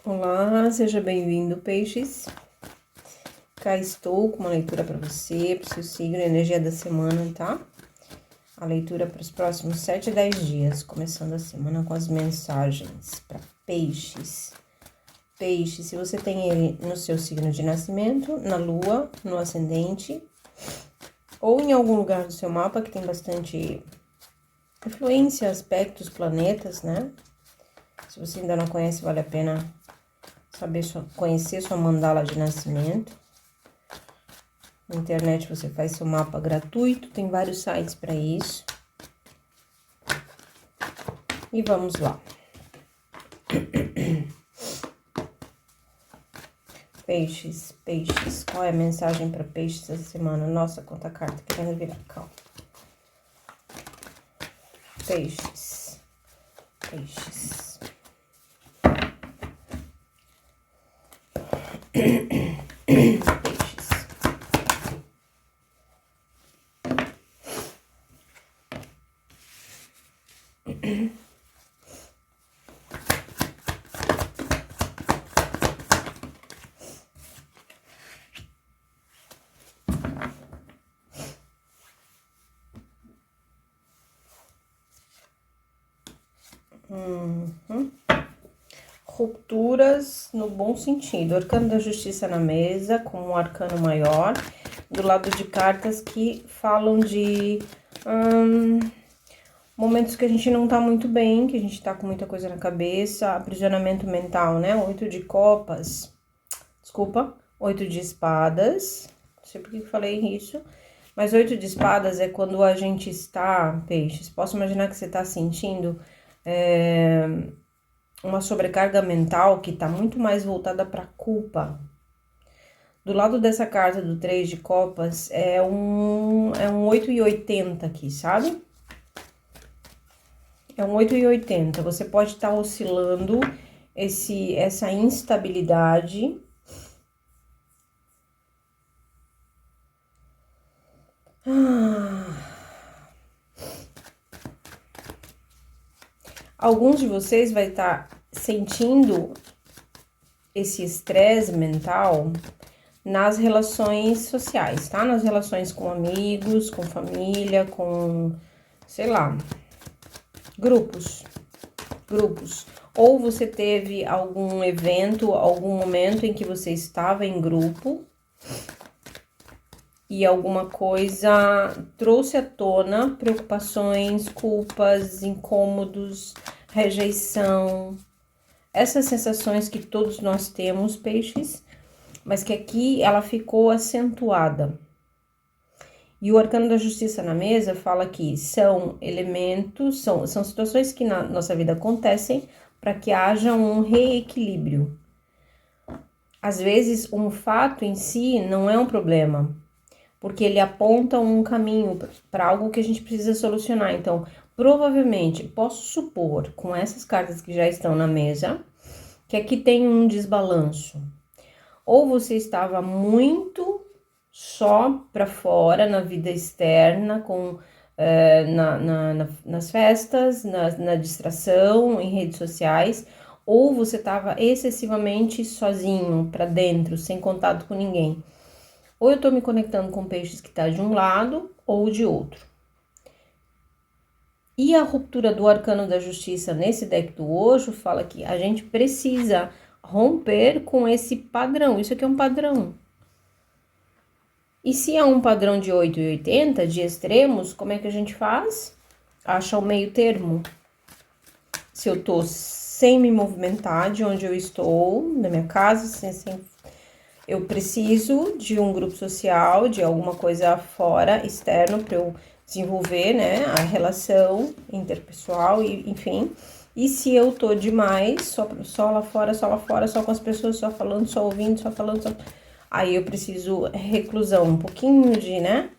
Olá, seja bem-vindo, peixes. Cá estou com uma leitura para você, para o seu signo, energia da semana, tá? A leitura para os próximos 7 a 10 dias, começando a semana com as mensagens para peixes. Peixe, se você tem ele no seu signo de nascimento, na lua, no ascendente, ou em algum lugar do seu mapa que tem bastante influência, aspectos, planetas, né? Se você ainda não conhece, vale a pena conhecer sua mandala de nascimento. Na internet você faz seu mapa gratuito, tem vários sites para isso. E vamos lá. Peixes, qual é a mensagem para peixes essa semana? Nossa, quanta carta querendo virar, calma. Peixes. Rupturas no bom sentido. Arcano da Justiça na mesa, com um arcano maior. Do lado de cartas que falam de momentos que a gente não tá muito bem, que a gente tá com muita coisa na cabeça, aprisionamento mental, né? 8 de copas. Desculpa, 8 de espadas. Não sei por que eu falei isso. Mas 8 de espadas é quando a gente está, peixes. Posso imaginar que você tá sentindo uma sobrecarga mental que tá muito mais voltada pra culpa. Do lado dessa carta do 3 de copas é um 8,80 aqui, sabe? É um 8,80. Você pode estar oscilando essa instabilidade. Alguns de vocês vai estar sentindo esse estresse mental nas relações sociais, tá? Nas relações com amigos, com família, com, sei lá, grupos. Ou você teve algum evento, algum momento em que você estava em grupo e alguma coisa trouxe à tona preocupações, culpas, incômodos, rejeição, essas sensações que todos nós temos, peixes, mas que aqui ela ficou acentuada. E o arcano da justiça na mesa fala que são elementos, são situações que na nossa vida acontecem para que haja um reequilíbrio. Às vezes, um fato em si não é um problema, porque ele aponta um caminho para algo que a gente precisa solucionar. Então, provavelmente, posso supor, com essas cartas que já estão na mesa, que aqui tem um desbalanço. Ou você estava muito só para fora, na vida externa, nas festas, na distração, em redes sociais, ou você estava excessivamente sozinho, para dentro, sem contato com ninguém. Ou eu estou me conectando com peixes que está de um lado ou de outro. E a ruptura do arcano da justiça nesse deck do Osho fala que a gente precisa romper com esse padrão. Isso aqui é um padrão. E se é um padrão de 8,80, de extremos, como é que a gente faz? Acha o meio termo. Se eu tô sem me movimentar de onde eu estou, na minha casa, eu preciso de um grupo social, de alguma coisa fora, externo, para eu desenvolver, né, a relação interpessoal, e, enfim. E se eu tô demais, só lá fora, só com as pessoas, só falando, só ouvindo, só falando, só... Aí eu preciso reclusão, um pouquinho de, né?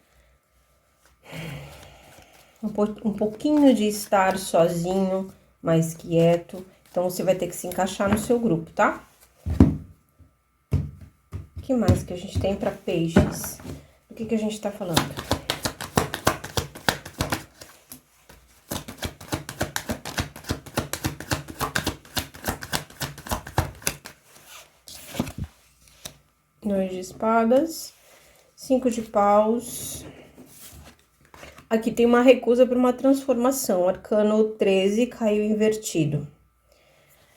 Um pouquinho de estar sozinho, mais quieto. Então, você vai ter que se encaixar no seu grupo, tá? O que mais que a gente tem para peixes? Do que a gente tá falando? 2 de espadas, 5 de paus. Aqui tem uma recusa para uma transformação. Arcano 13 caiu invertido.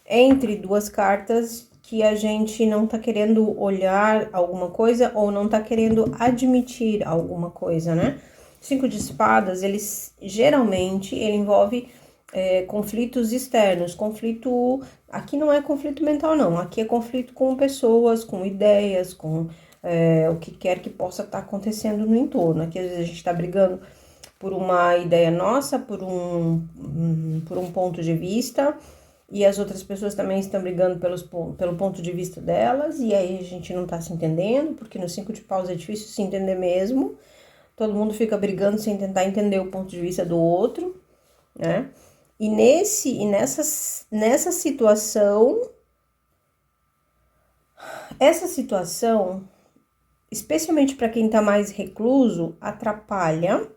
Entre duas cartas que a gente não tá querendo olhar alguma coisa ou não tá querendo admitir alguma coisa, né? 5 de espadas, geralmente ele envolve conflitos externos. Conflito, aqui não é conflito mental não, aqui é conflito com pessoas, com ideias, com o que quer que possa estar acontecendo no entorno. Aqui às vezes a gente tá brigando por uma ideia nossa, por um ponto de vista, e as outras pessoas também estão brigando pelo ponto de vista delas, e aí a gente não tá se entendendo, porque no 5 de paus é difícil se entender mesmo, todo mundo fica brigando sem tentar entender o ponto de vista do outro, né? E nessa situação, especialmente para quem tá mais recluso, atrapalha,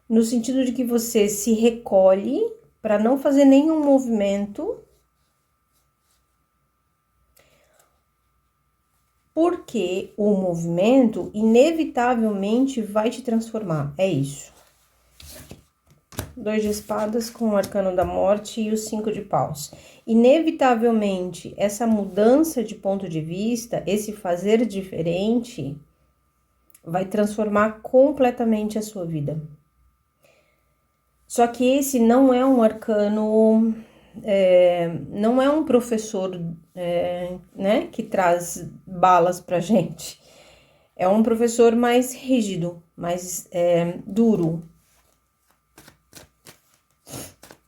no sentido de que você se recolhe para não fazer nenhum movimento, porque o movimento inevitavelmente vai te transformar, é isso. 2 de espadas com o arcano da morte e o 5 de paus. Inevitavelmente, essa mudança de ponto de vista, esse fazer diferente, vai transformar completamente a sua vida. Só que esse não é um arcano, não é um professor, né, que traz balas pra gente. É um professor mais rígido, mais duro.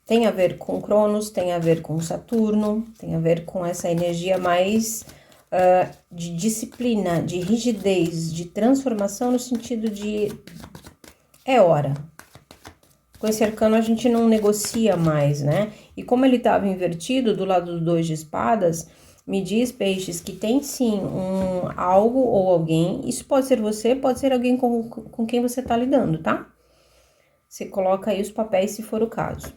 Tem a ver com Cronos, tem a ver com Saturno, tem a ver com essa energia mais de disciplina, de rigidez, de transformação no sentido de é hora. Com esse arcano a gente não negocia mais, né? E como ele estava invertido do lado do 2 de espadas, me diz, peixes, que tem sim algo ou alguém. Isso pode ser você, pode ser alguém com quem você tá lidando, tá? Você coloca aí os papéis se for o caso.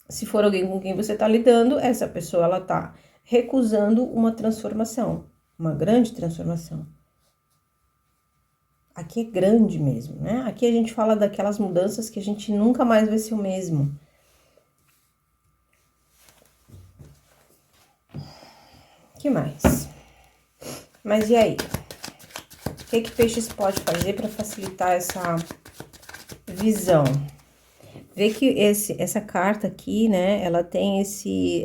Se for alguém com quem você tá lidando, essa pessoa, ela tá recusando uma transformação, uma grande transformação. Aqui é grande mesmo, né? Aqui a gente fala daquelas mudanças que a gente nunca mais vai ser o mesmo. Que mais? Mas e aí? O que peixes pode fazer para facilitar essa visão? Vê que essa carta aqui, né? Ela tem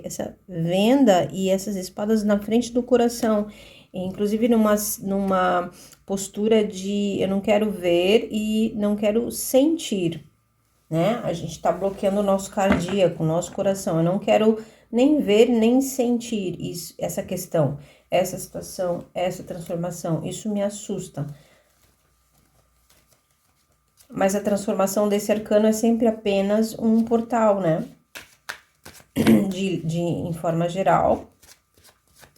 essa venda e essas espadas na frente do coração. Inclusive numa postura de eu não quero ver e não quero sentir, né? A gente tá bloqueando o nosso cardíaco, o nosso coração. Eu não quero nem ver, nem sentir isso, essa questão, essa situação, essa transformação. Isso me assusta. Mas a transformação desse arcano é sempre apenas um portal, né? Em forma geral,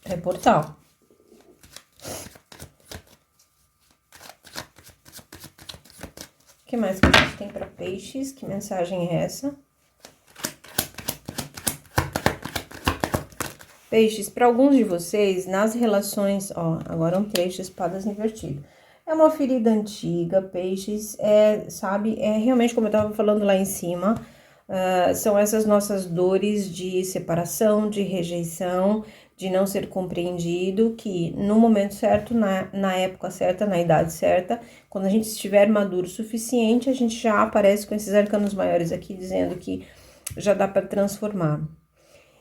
é portal. O que mais que a gente tem para peixes? Que mensagem é essa? Peixes, para alguns de vocês, nas relações... Ó, agora um 3 de espadas invertido. É uma ferida antiga, peixes, sabe? É realmente, como eu tava falando lá em cima, são essas nossas dores de separação, de rejeição, de não ser compreendido, que no momento certo, na época certa, na idade certa, quando a gente estiver maduro o suficiente, a gente já aparece com esses arcanos maiores aqui, dizendo que já dá para transformar.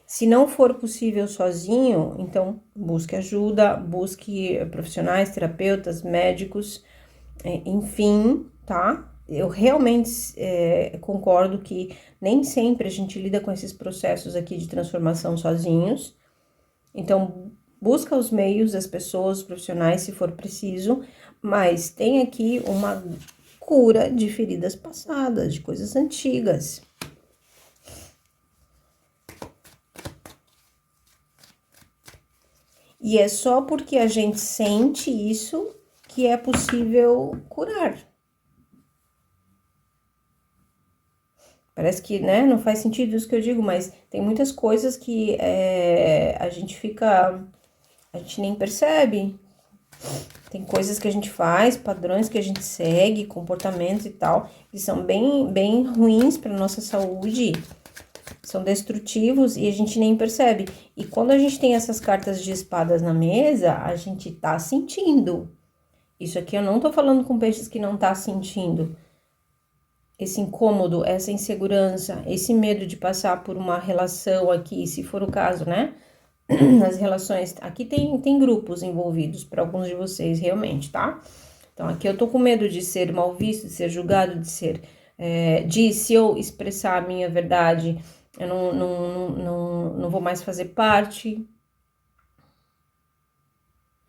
Se não for possível sozinho, então busque ajuda, busque profissionais, terapeutas, médicos, enfim, tá? Eu realmente concordo que nem sempre a gente lida com esses processos aqui de transformação sozinhos. Então, busca os meios, as pessoas, os profissionais, se for preciso, mas tem aqui uma cura de feridas passadas, de coisas antigas. E é só porque a gente sente isso que é possível curar. Parece que, né, não faz sentido isso que eu digo, mas tem muitas coisas que a gente nem percebe. Tem coisas que a gente faz, padrões que a gente segue, comportamentos e tal, que são bem ruins para nossa saúde, são destrutivos e a gente nem percebe. E quando a gente tem essas cartas de espadas na mesa, a gente tá sentindo. Isso aqui eu não tô falando com peixes que não tá sentindo. Esse incômodo, essa insegurança, esse medo de passar por uma relação aqui, se for o caso, né? Nas relações, aqui tem grupos envolvidos para alguns de vocês, realmente, tá? Então, aqui eu tô com medo de ser mal visto, de ser julgado, se eu expressar a minha verdade, eu não vou mais fazer parte.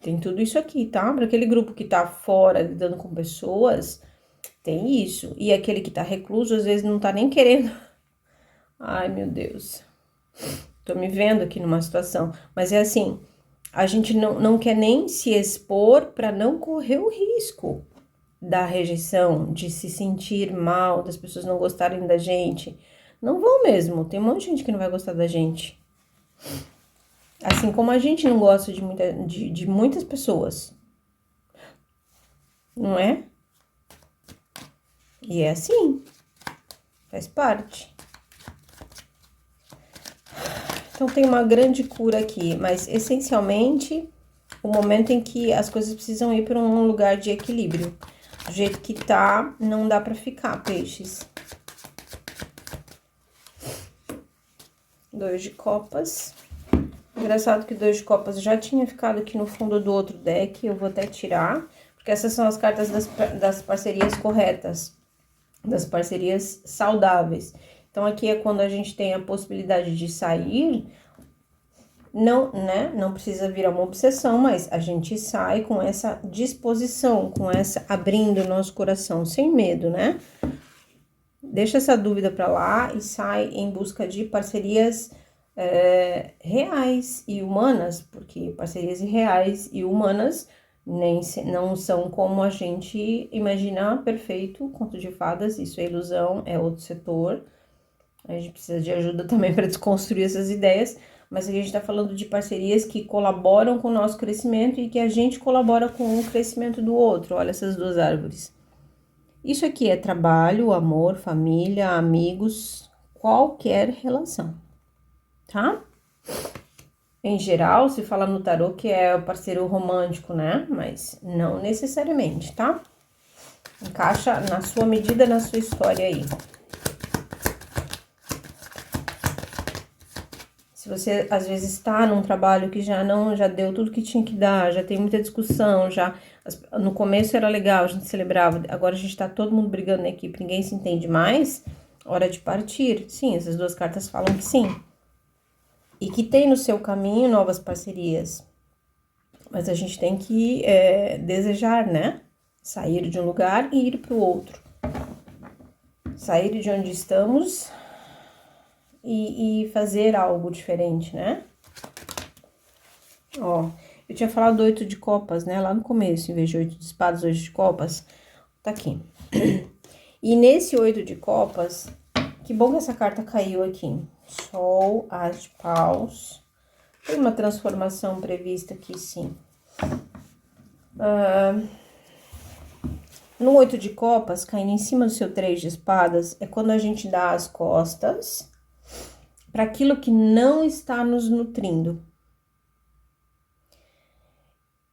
Tem tudo isso aqui, tá? Para aquele grupo que tá fora, lidando com pessoas, tem isso. E aquele que tá recluso, às vezes não tá nem querendo. Ai, meu Deus. Tô me vendo aqui numa situação. Mas é assim, a gente não quer nem se expor para não correr o risco da rejeição, de se sentir mal, das pessoas não gostarem da gente. Não vão mesmo. Tem um monte de gente que não vai gostar da gente. Assim como a gente não gosta de muitas pessoas. Não é? E é assim. Faz parte. Então tem uma grande cura aqui, mas essencialmente o momento em que as coisas precisam ir para um lugar de equilíbrio. Do jeito que tá, não dá para ficar, peixes. 2 de copas. Engraçado que 2 de copas já tinha ficado aqui no fundo do outro deck, eu vou até tirar, porque essas são as cartas das parcerias corretas, das parcerias saudáveis. Então, aqui é quando a gente tem a possibilidade de sair, não, né? Não precisa virar uma obsessão, mas a gente sai com essa disposição, com essa abrindo o nosso coração, sem medo, né? Deixa essa dúvida pra lá e sai em busca de parcerias reais e humanas, porque parcerias reais e humanas não são como a gente imagina perfeito, conto de fadas, isso é ilusão, é outro setor. A gente precisa de ajuda também para desconstruir essas ideias, mas aqui a gente está falando de parcerias que colaboram com o nosso crescimento e que a gente colabora com o crescimento do outro. Olha essas 2 árvores. Isso aqui é trabalho, amor, família, amigos, qualquer relação, tá? Em geral, se fala no tarô que é o parceiro romântico, né? Mas não necessariamente, tá? Encaixa na sua medida, na sua história aí. Se você, às vezes, está num trabalho que já deu tudo que tinha que dar, já tem muita discussão, no começo era legal, a gente celebrava, agora a gente tá todo mundo brigando na equipe, ninguém se entende mais, hora de partir. Sim, essas 2 cartas falam que sim. E que tem no seu caminho novas parcerias. Mas a gente tem que desejar, né? Sair de um lugar e ir para o outro. Sair de onde estamos e fazer algo diferente, né? Ó, eu tinha falado do 8 de copas, né? Lá no começo, em vez de 8 de espadas, 8 de copas. Tá aqui. E nesse 8 de copas, que bom que essa carta caiu aqui. Sol, As de paus. Tem uma transformação prevista aqui, sim. No 8 de copas, caindo em cima do seu 3 de espadas, é quando a gente dá as costas para aquilo que não está nos nutrindo.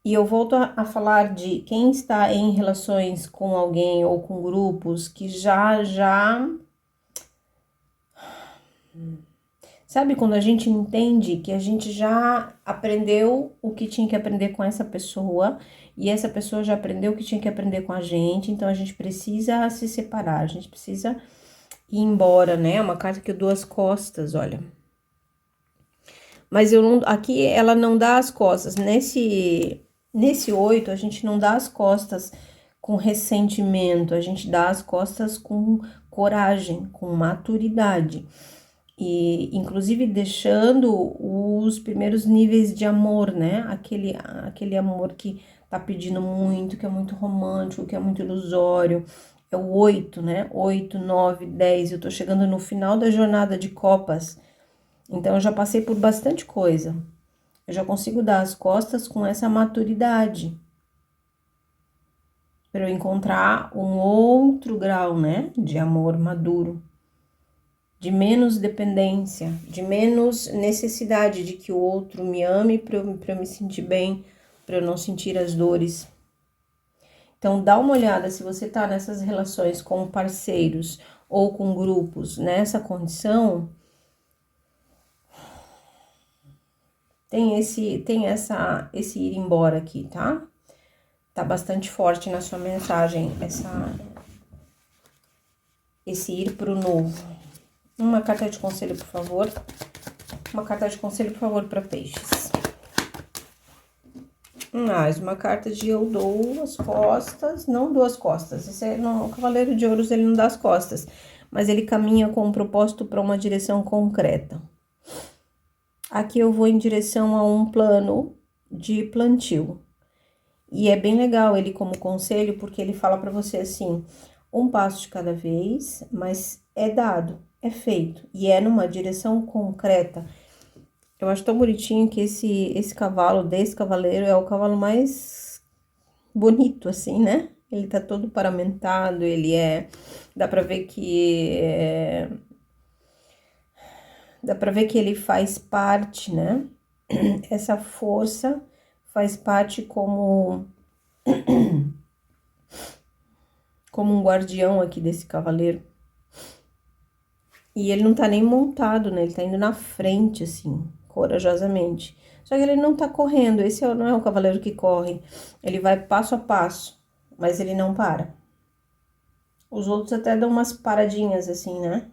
E eu volto a falar de quem está em relações com alguém ou com grupos que já... Sabe quando a gente entende que a gente já aprendeu o que tinha que aprender com essa pessoa e essa pessoa já aprendeu o que tinha que aprender com a gente, então a gente precisa se separar, a gente precisa ir embora, né? É uma carta que eu dou as costas, olha. Mas eu não, aqui ela não dá as costas. Nesse 8, a gente não dá as costas com ressentimento, a gente dá as costas com coragem, com maturidade. E, inclusive, deixando os primeiros níveis de amor, né? Aquele amor que tá pedindo muito, que é muito romântico, que é muito ilusório. É o 8, né? 8, 9, 10. Eu tô chegando no final da jornada de copas. Então, eu já passei por bastante coisa. Eu já consigo dar as costas com essa maturidade. para eu encontrar um outro grau, né, de amor maduro, de menos dependência, de menos necessidade de que o outro me ame para eu me sentir bem, para eu não sentir as dores. Então, dá uma olhada se você tá nessas relações com parceiros ou com grupos nessa condição. Tem esse ir embora aqui, tá? Tá bastante forte na sua mensagem esse ir pro novo. Uma carta de conselho, por favor. Uma carta de conselho, por favor, para peixes. Mais uma carta de eu dou as costas, não dou as costas. O Cavaleiro de Ouros, ele não dá as costas, mas ele caminha com um propósito para uma direção concreta. Aqui eu vou em direção a um plano de plantio. E é bem legal ele como conselho, porque ele fala para você assim, um passo de cada vez, mas é dado, é feito, e é numa direção concreta. Eu acho tão bonitinho que esse cavalo, desse cavaleiro, é o cavalo mais bonito, assim, né? Ele tá todo paramentado, dá pra ver que... dá pra ver que ele faz parte, né? Essa força faz parte como um guardião aqui desse cavaleiro. E ele não tá nem montado, né? Ele tá indo na frente, assim, corajosamente. Só que ele não tá correndo, esse não é o cavaleiro que corre. Ele vai passo a passo, mas ele não para. Os outros até dão umas paradinhas, assim, né?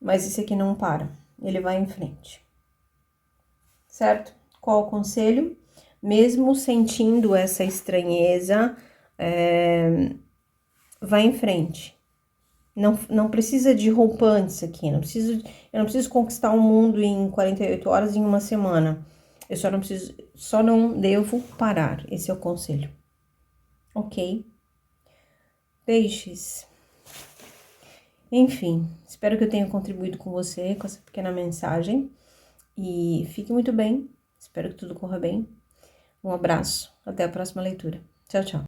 Mas esse aqui não para, ele vai em frente. Certo? Qual o conselho? Mesmo sentindo essa estranheza, vai em frente. Não precisa de roupantes aqui, eu não preciso conquistar o mundo em 48 horas, em uma semana. Eu só não devo parar, esse é o conselho. Ok? Peixes. Enfim, espero que eu tenha contribuído com você, com essa pequena mensagem. E fique muito bem, espero que tudo corra bem. Um abraço, até a próxima leitura. Tchau, tchau.